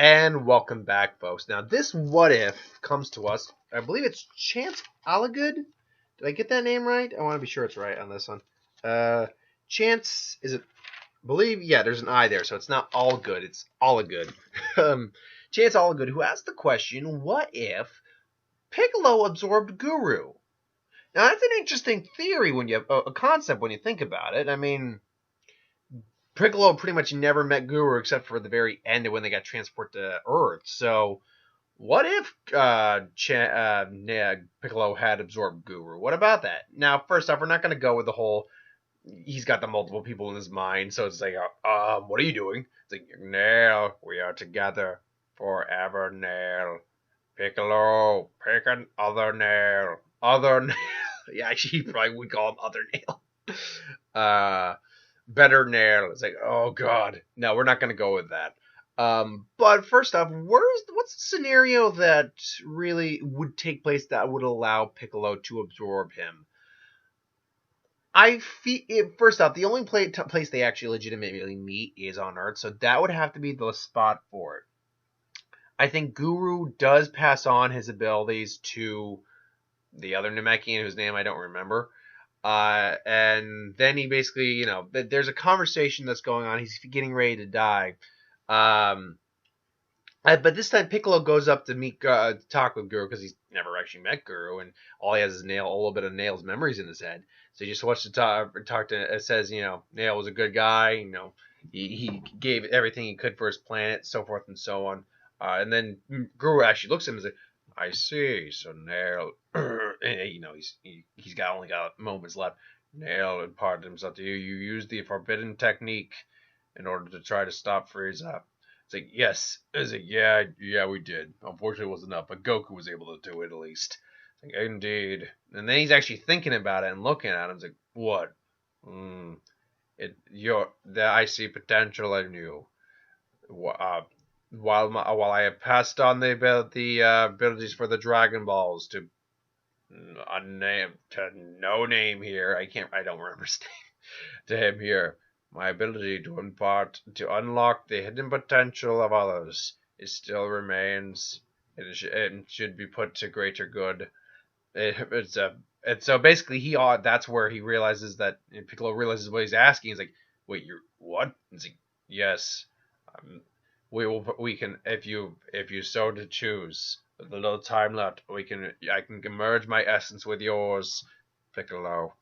And welcome back, folks. Now, this what if comes to us. I believe it's Chance Allagood. Did I get that name right? I want to be sure it's right on this one. Chance, is it? Yeah, there's an I there, so it's not all good. It's Allagood. Chance Allagood, who asked the question, what if Piccolo absorbed Guru? Now, that's an interesting theory when you have a concept when you think about it. I mean, Piccolo pretty much never met Guru except for the very end when they got transported to Earth. So, what if Piccolo had absorbed Guru? What about that? Now, first off, we're not going to go with the whole he's got the multiple people in his mind. So it's like, what are you doing? It's like, Nail, we are together forever, Nail. Piccolo, pick another Nail. Other Nail. Yeah, actually, he probably would call him Other Nail. Better Nail. It's like, oh god, no, we're not going to go with that. But first off, what's the scenario that really would take place that would allow Piccolo to absorb him? I feel first off, the only place they actually legitimately meet is on Earth, so that would have to be the spot for it. I think Guru does pass on his abilities to the other Namekian, whose name I don't remember. And then he basically, there's a conversation that's going on. He's getting ready to die. But this time Piccolo goes up to talk with Guru because he's never actually met Guru, and all he has is a little bit of Nail's memories in his head. So he just wants to talk to. It says, Nail was a good guy. He gave everything he could for his planet, so forth and so on. And then Guru actually looks at him and says, I see. So Nail, he's only got moments left. Nail imparted himself to you. You used the forbidden technique in order to try to stop Frieza. It's like, yes. It's like, yeah, we did. Unfortunately, it wasn't enough, but Goku was able to do it at least. It's like, indeed. And then he's actually thinking about it and looking at him. It's like, what? I see potential in you. While I have passed on the abilities for the Dragon Balls to no name here, I don't remember his name, to him here, my ability to unlock the hidden potential of others, it still remains. It should be put to greater good. And so basically that's where he realizes that Piccolo realizes what he's asking. He's like, wait, you're what? He's like, yes. We can, if you so to choose, with a little time left, I can merge my essence with yours, Piccolo.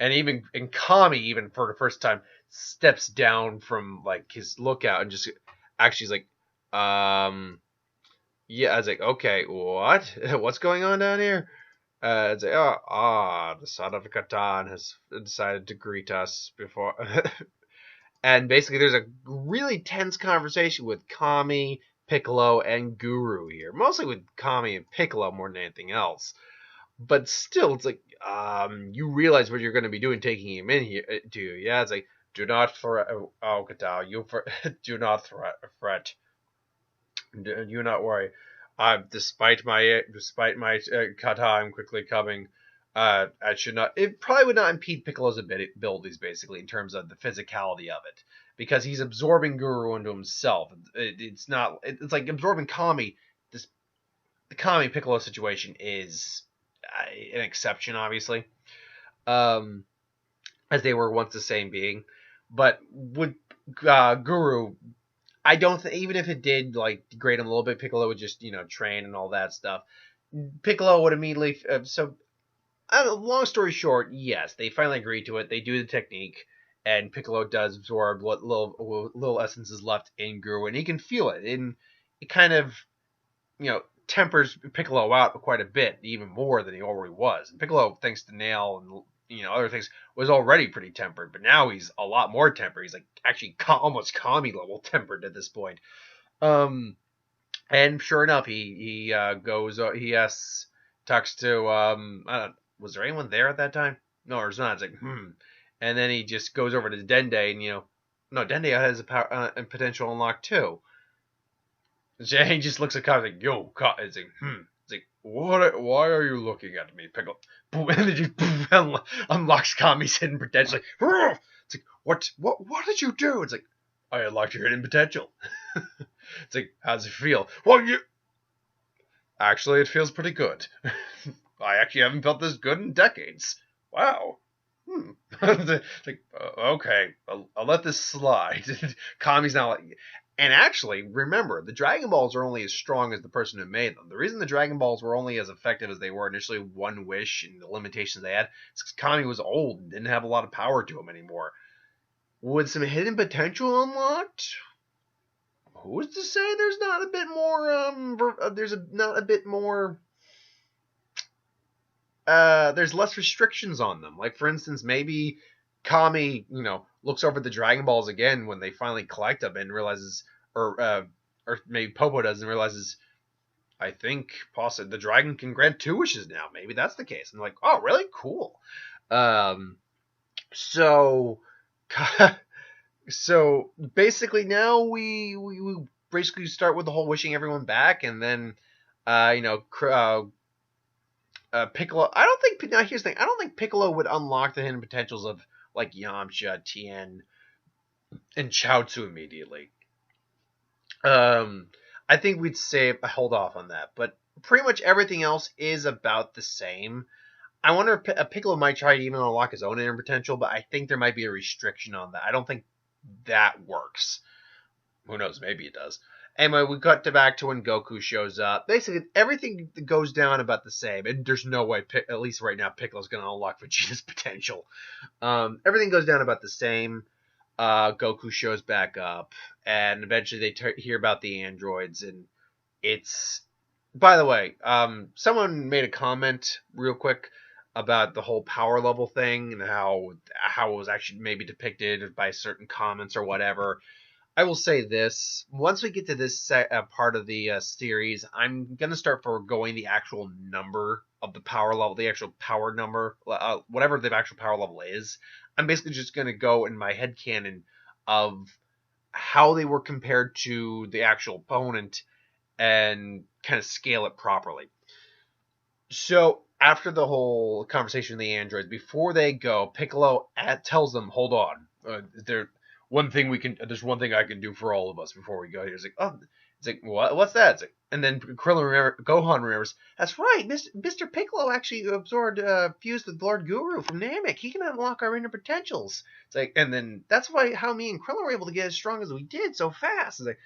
And even Kami, even for the first time, steps down from like his lookout and just actually is like, yeah. I was like, okay, what? What's going on down here? It's like, the son of Catan has decided to greet us before. And basically, there's a really tense conversation with Kami, Piccolo, and Guru here. Mostly with Kami and Piccolo more than anything else. But still, it's like, you realize what you're going to be doing taking him in here, do you? Yeah, it's like, do not threat. Oh, Katao, do not fret. Do not worry. Despite my kata, I'm quickly coming. I should not. It probably would not impede Piccolo's abilities, basically, in terms of the physicality of it, because he's absorbing Guru into himself. It's not. It's like absorbing Kami. The Kami Piccolo situation is an exception, obviously, as they were once the same being. But with Guru, I don't think, even if it did like degrade him a little bit, Piccolo would just train and all that stuff. Piccolo would immediately long story short, yes, they finally agree to it. They do the technique, and Piccolo does absorb what little essence is left in Guru, and he can feel it. And it kind of, tempers Piccolo out quite a bit, even more than he already was. And Piccolo, thanks to Nail and other things, was already pretty tempered, but now he's a lot more tempered. He's like actually almost Kami level tempered at this point. And sure enough, he talks to was there anyone there at that time? No, there's not. It's like, And then he just goes over to Dende, and, no, Dende has a power and potential unlock too. And he just looks at Kyle like, yo, Kyle. It's like, It's like, what? Why are you looking at me, Piccolo? And then just unlocks Kami's hidden potential. It's like, what did you do? It's like, I unlocked your hidden potential. It's like, how does it feel? Well, actually, it feels pretty good. I actually haven't felt this good in decades. Wow. Like, okay, I'll let this slide. Kami's now like, and actually, remember, the Dragon Balls are only as strong as the person who made them. The reason the Dragon Balls were only as effective as they were initially, one wish and the limitations they had, is because Kami was old and didn't have a lot of power to him anymore. With some hidden potential unlocked, who's to say there's not a bit more? Not a bit more. There's less restrictions on them. Like, for instance, maybe Kami, looks over the Dragon Balls again when they finally collect them and realizes, or maybe Popo does and realizes, I think possibly the dragon can grant 2 wishes now. Maybe that's the case. And they're like, oh, really? Cool. So, so basically now we basically start with the whole wishing everyone back, and then, Piccolo. I don't think. Now here's the thing. I don't think Piccolo would unlock the hidden potentials of like Yamcha, Tien, and Chaozu immediately. I think we'd hold off on that, but pretty much everything else is about the same. I wonder if Piccolo might try to even unlock his own inner potential, but I think there might be a restriction on that. I don't think that works. Who knows? Maybe it does. Anyway, we cut back to when Goku shows up. Basically, everything goes down about the same, and there's no way, at least right now, Piccolo's going to unlock Vegeta's potential. Everything goes down about the same. Goku shows back up, and eventually they hear about the androids, and it's... By the way, someone made a comment real quick about the whole power level thing and how it was actually maybe depicted by certain comments or whatever. I will say this: once we get to this part of the series, I'm gonna start foregoing the actual number of the power level, the actual power number, whatever the actual power level is. I'm basically just gonna go in my headcanon of how they were compared to the actual opponent and kind of scale it properly. So after the whole conversation with the androids, before they go, Piccolo tells them, "Hold on, there's one thing I can do for all of us before we go here." It's like, oh, it's like, what? What's that? It's like, and then Gohan remembers, that's right, Mr. Piccolo actually absorbed, fused with Lord Guru from Namek. He can unlock our inner potentials. It's like, and then that's how me and Krillin were able to get as strong as we did so fast. It's like,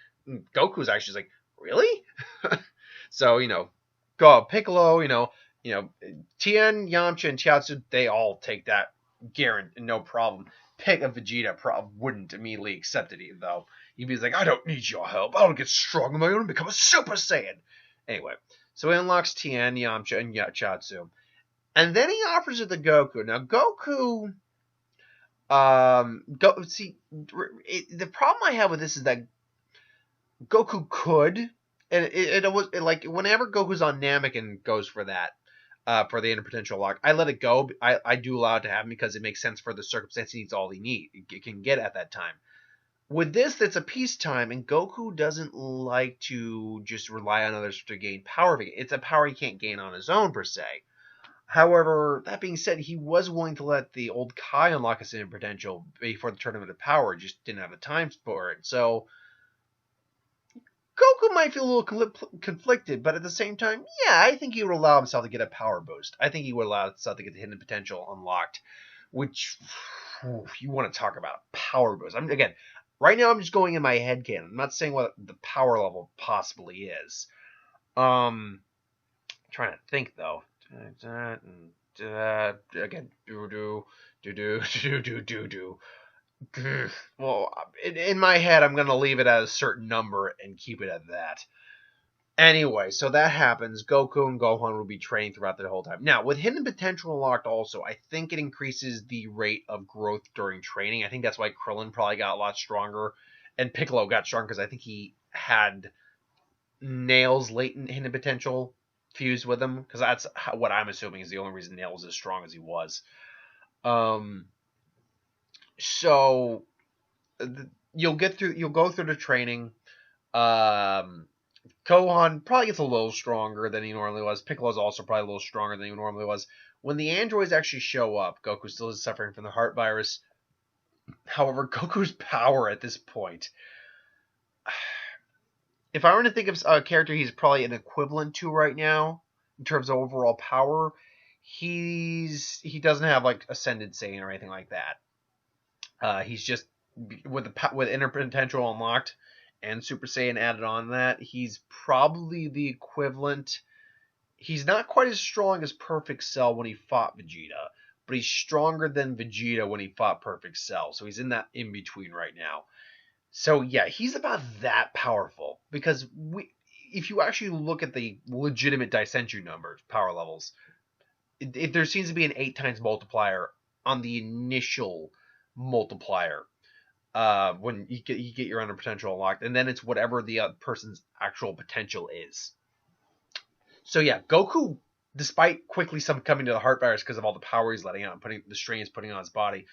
Goku's actually like, really? So, Piccolo, Tien, Yamcha, and Chiaotzu, they all take that guarantee, no problem. Vegeta wouldn't immediately accept it, though. He'd be like, I don't need your help. I'll get strong on my own and become a Super Saiyan. Anyway, so he unlocks Tien, Yamcha, and Chiaotzu. And then he offers it to Goku. Now, Goku... the problem I have with this is that Goku could, and it was like whenever Goku's on Namek and goes for that, for the inner potential lock, I let it go. I do allow it to happen because it makes sense for the circumstance. He needs all he can get at that time. With this, that's a peacetime, and Goku doesn't like to just rely on others to gain power. It's a power he can't gain on his own per se. However, that being said, he was willing to let the old Kai unlock his inner potential before the Tournament of Power. Just didn't have the time for it. So Goku might feel a little conflicted, but at the same time, yeah, I think he would allow himself to get a power boost. I think he would allow himself to get the hidden potential unlocked, which, if you want to talk about a power boost. Again, right now I'm just going in my head canon. I'm not saying what the power level possibly is. I'm trying to think, though. Again, do. Well, in my head, I'm going to leave it at a certain number and keep it at that. Anyway, so that happens. Goku and Gohan will be training throughout the whole time. Now, with hidden potential unlocked also, I think it increases the rate of growth during training. I think that's why Krillin probably got a lot stronger, and Piccolo got stronger because I think he had Nail's latent hidden potential fused with him, because that's what I'm assuming is the only reason Nail was as strong as he was. So you'll go through the training. Gohan probably gets a little stronger than he normally was. Piccolo's also probably a little stronger than he normally was. When the androids actually show up, Goku still is suffering from the heart virus. However, Goku's power at this point, if I were to think of a character he's probably an equivalent to right now in terms of overall power, he doesn't have like Ascended Saiyan or anything like that. He's just with inner potential unlocked and Super Saiyan added on that. He's probably the equivalent. He's not quite as strong as Perfect Cell when he fought Vegeta, but he's stronger than Vegeta when he fought Perfect Cell. So he's in that in between right now. So yeah, he's about that powerful because if you actually look at the legitimate Daisenju numbers, power levels, there seems to be an 8 times multiplier on the initial multiplier when you get your under potential unlocked, and then it's whatever the person's actual potential is. So yeah, Goku, despite quickly succumbing to the heart virus because of all the power he's letting out and putting the strain he's putting on his body,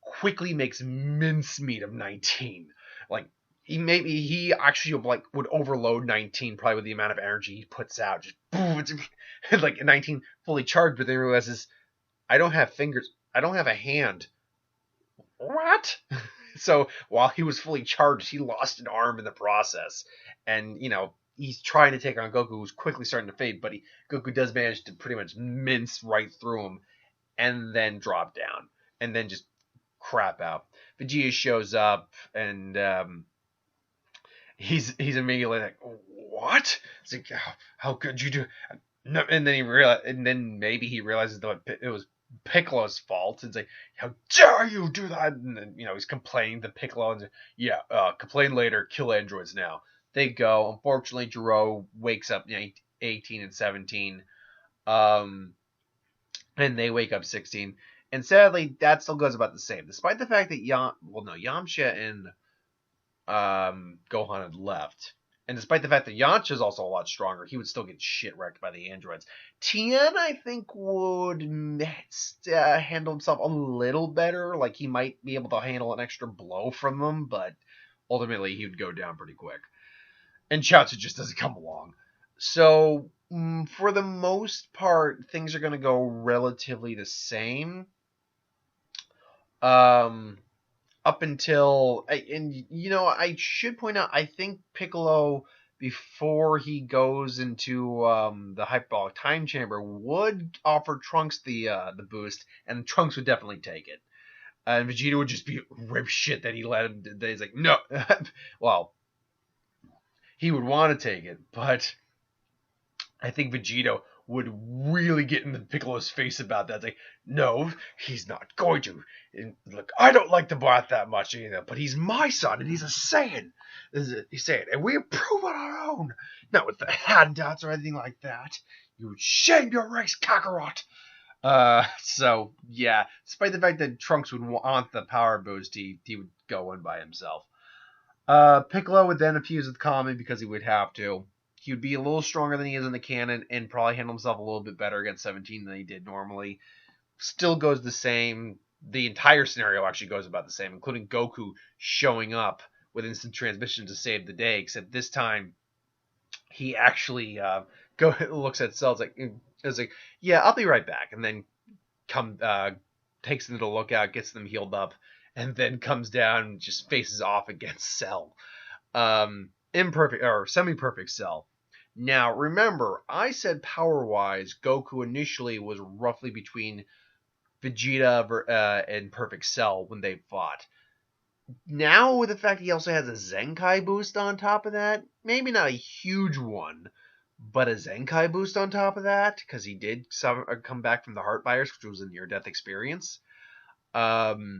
quickly makes mincemeat of 19. Like he actually would overload 19 probably with the amount of energy he puts out. Just boom, like 19 fully charged, but then he realizes I don't have fingers, I don't have a hand. What? So while he was fully charged, he lost an arm in the process, and he's trying to take on Goku, who's quickly starting to fade. But Goku does manage to pretty much mince right through him, and then drop down, and then just crap out. Vegeta shows up, and he's immediately like, "What?" It's like, how could you do? No, and then maybe he realizes that it was Piccolo's fault. It's like, how dare you do that? And then he's complaining to Piccolo, and yeah, complain later. Kill androids now. They go. Unfortunately, Jiro wakes up 18 and 17, and they wake up 16. And sadly, that still goes about the same, despite the fact that Yamcha and Gohan had left. And despite the fact that Yamcha is also a lot stronger, he would still get shit wrecked by the androids. Tien, I think, would handle himself a little better. Like, he might be able to handle an extra blow from them, but ultimately he would go down pretty quick. And Chaozu just doesn't come along. So, for the most part, things are going to go relatively the same. Up until, and I should point out, I think Piccolo, before he goes into the hyperbolic time chamber, would offer Trunks the boost, and Trunks would definitely take it. And Vegeta would just be rip shit that he let him. That he's like, no. Well, he would want to take it, but I think Vegeta would really get in the Piccolo's face about that. It's like, no, he's not going to. And look, I don't like the Brat that much, but he's my son, and he's a Saiyan. He's saying, and we approve on our own, not with the handouts or anything like that. You would shame your race, Kakarot. So yeah, despite the fact that Trunks would want the power boost, he would go in by himself. Piccolo would then fuse with Kami because he would have to. He would be a little stronger than he is in the canon and probably handle himself a little bit better against 17 than he did normally. Still goes the same. The entire scenario actually goes about the same, including Goku showing up with instant transmission to save the day, except this time he actually looks at Cell. It's like, yeah, I'll be right back, and then takes them to the lookout, gets them healed up, and then comes down and just faces off against Cell. Imperfect or semi-perfect Cell. Now, remember, I said power-wise, Goku initially was roughly between Vegeta and Perfect Cell when they fought. Now, with the fact he also has a Zenkai boost on top of that, maybe not a huge one, but a Zenkai boost on top of that, because he did come back from the heart virus, which was a near-death experience. Maybe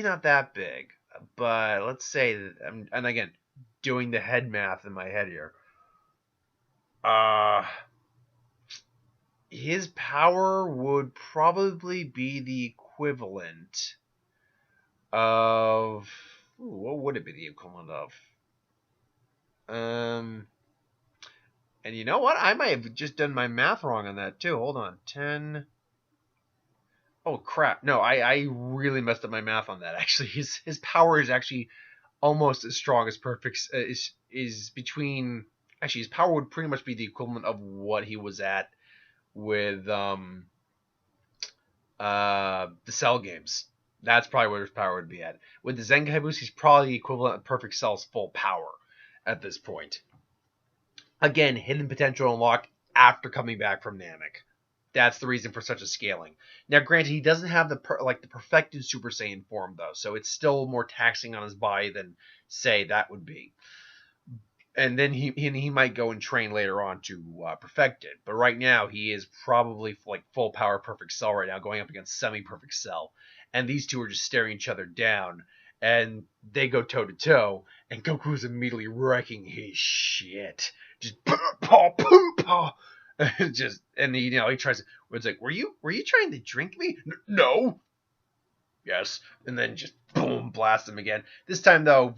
not that big, but let's say that, and again, doing the head math in my head here. His power would probably be the equivalent of, what would it be the equivalent of? And you know what? I might have just done my math wrong on that too. Hold on, 10. Oh crap! No, I really messed up my math on that. Actually, his power is actually almost as strong as Perfect. Is between, actually, his power would pretty much be the equivalent of what he was at with the Cell games. That's probably where his power would be at. With the Zenkai boost, he's probably the equivalent of Perfect Cell's full power at this point. Again, hidden potential unlocked after coming back from Namek. That's the reason for such a scaling. Now, granted, he doesn't have the the perfected Super Saiyan form though, so it's still more taxing on his body than say that would be. And then he might go and train later on to perfect it. But right now, he is probably like full power Perfect Cell right now, going up against semi Perfect Cell, and these two are just staring each other down, and they go toe to toe, and Goku's immediately wrecking his shit, just paw poo paw. Just and he tries to. It's like, were you trying to drink me? No. Yes, and then just boom, blast him again. This time though,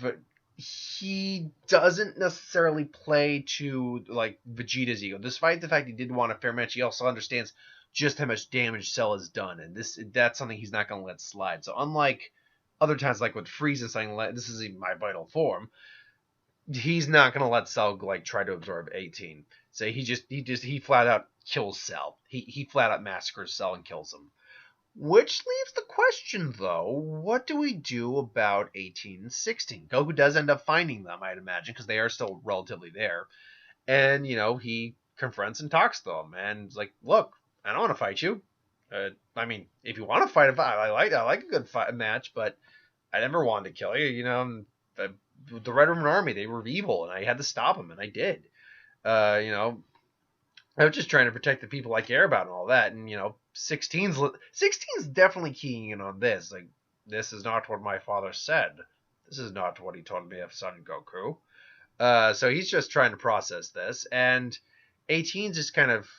he doesn't necessarily play to like Vegeta's ego. Despite the fact he did want a fair match, he also understands just how much damage Cell has done, and that's something he's not going to let slide. So unlike other times, like with Frieza saying, "This is my vital form," he's not going to let Cell like try to absorb 18. So he flat out kills Cell. He flat out massacres Cell and kills him. Which leaves the question, though, what do we do about 18 and 16? Goku does end up finding them, I'd imagine, because they are still relatively there. And, he confronts and talks to them. And is like, look, I don't want to fight you. I mean, if you want to fight, I like a good match, but I never wanted to kill you. The Red Ribbon Army, they were evil, and I had to stop them, and I did. I was just trying to protect the people I care about and all that. And, 16's definitely keying in on this. Like, this is not what my father said. This is not what he told me of Son Goku. So he's just trying to process this. And 18's just kind of,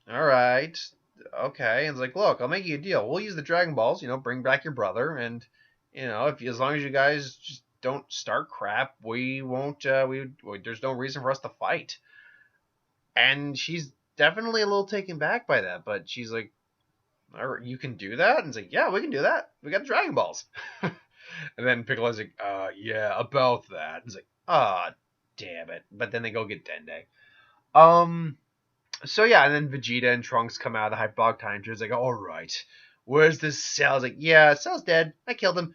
all right, okay. And it's like, look, I'll make you a deal. We'll use the Dragon Balls, bring back your brother. And, as long as you guys just don't start crap, we won't, there's no reason for us to fight. And she's definitely a little taken back by that, but she's like, you can do that? And it's like, yeah, we can do that. We got Dragon Balls. And then Piccolo's like, yeah, about that. And it's like, damn it. But then they go get Dende. So yeah, and then Vegeta and Trunks come out of the Hyperbolic Time Turret. It's like, all right, where's this Cell? It's like, yeah, Cell's dead. I killed him.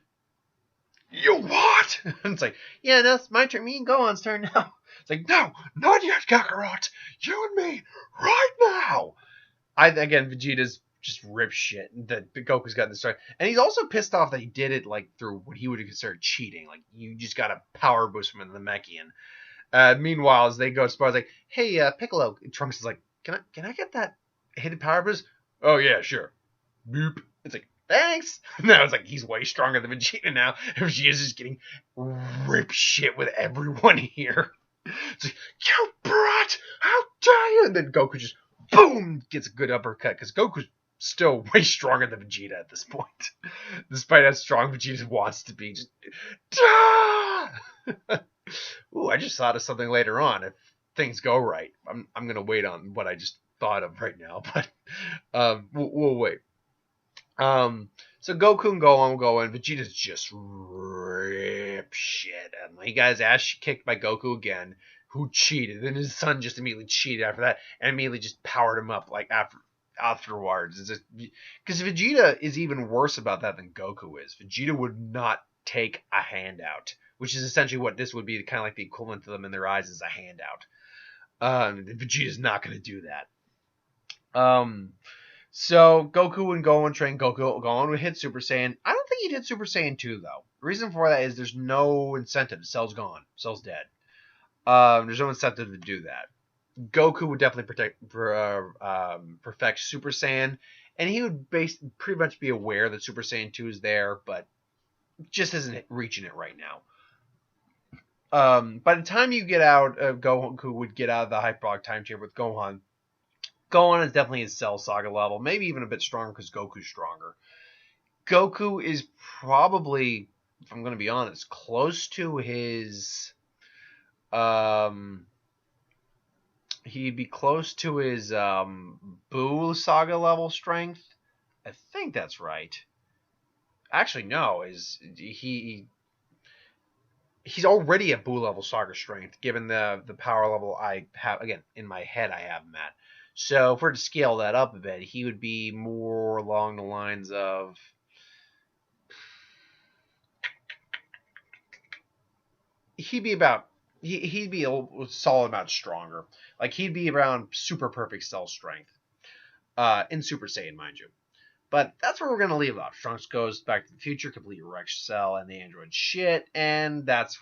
You what? And it's like, yeah, no, it's my turn. Me and Gohan's turn now. It's like, no, not yet, Kakarot. You and me, right now. Again, Vegeta's just ripped shit that Goku's gotten this start. And he's also pissed off that he did it, like, through what he would consider cheating. Like, you just got a power boost from the Namekian. Meanwhile, as they go to Spar's like, hey, Piccolo. And Trunks is like, can I get that hidden power boost? Oh, yeah, sure. Boop. It's like, thanks. Now it's like he's way stronger than Vegeta now. And Vegeta's just getting ripped shit with everyone here. It's like, you brat! How dare you! And then Goku just, boom, gets a good uppercut. Because Goku's still way stronger than Vegeta at this point. Despite how strong Vegeta wants to be. Just, ooh, I just thought of something later on. If things go right. I'm going to wait on what I just thought of right now. But we'll wait. So Goku and Gohan will go in. Vegeta's just rip shit. And he got his ass kicked by Goku again, who cheated. And his son just immediately cheated after that and immediately just powered him up like afterwards. Because Vegeta is even worse about that than Goku is. Vegeta would not take a handout, which is essentially what this would be, kind of like the equivalent to them in their eyes is a handout. Vegeta's not going to do that. So Goku and Gohan train. Gohan would hit Super Saiyan. I don't think he'd hit Super Saiyan 2 though. The reason for that is there's no incentive. Cell's gone. Cell's dead. There's no incentive to do that. Goku would definitely perfect Super Saiyan, and he would pretty much be aware that Super Saiyan 2 is there, but just isn't reaching it right now. By the time you get out, Goku would get out of the Hyperbolic Time Chamber with Gohan. Gohan is definitely his Cell Saga level, maybe even a bit stronger because Goku's stronger. Goku is probably, if I'm going to be honest, close to his, he'd be close to his Buu Saga level strength. I think that's right. Actually, no, he's already at Buu level Saga strength, given the power level I have. Again, in my head, I have him at. So if we're to scale that up a bit, he would be more along the lines of he'd be about he'd be a solid amount stronger. Like he'd be around super perfect cell strength. In Super Saiyan, mind you. But that's where we're gonna leave off. Trunks goes back to the future, complete wrecks Cell and the android shit, and that's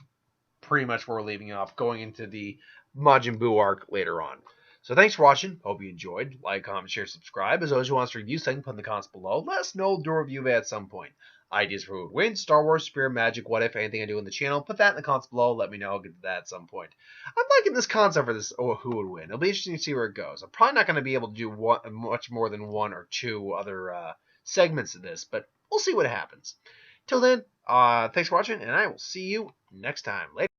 pretty much where we're leaving off, going into the Majin Buu arc later on. So thanks for watching. Hope you enjoyed. Like, comment, share, subscribe. As always, who wants to review something, put in the comments below. Let us know, do a review of it at some point. Ideas for who would win, Star Wars, Spirit, Magic, what if, anything I do on the channel, put that in the comments below. Let me know. I'll get to that at some point. I'm liking this concept for this who would win. It'll be interesting to see where it goes. I'm probably not going to be able to do much more than one or two other segments of this, but we'll see what happens. Till then, thanks for watching, and I will see you next time. Later.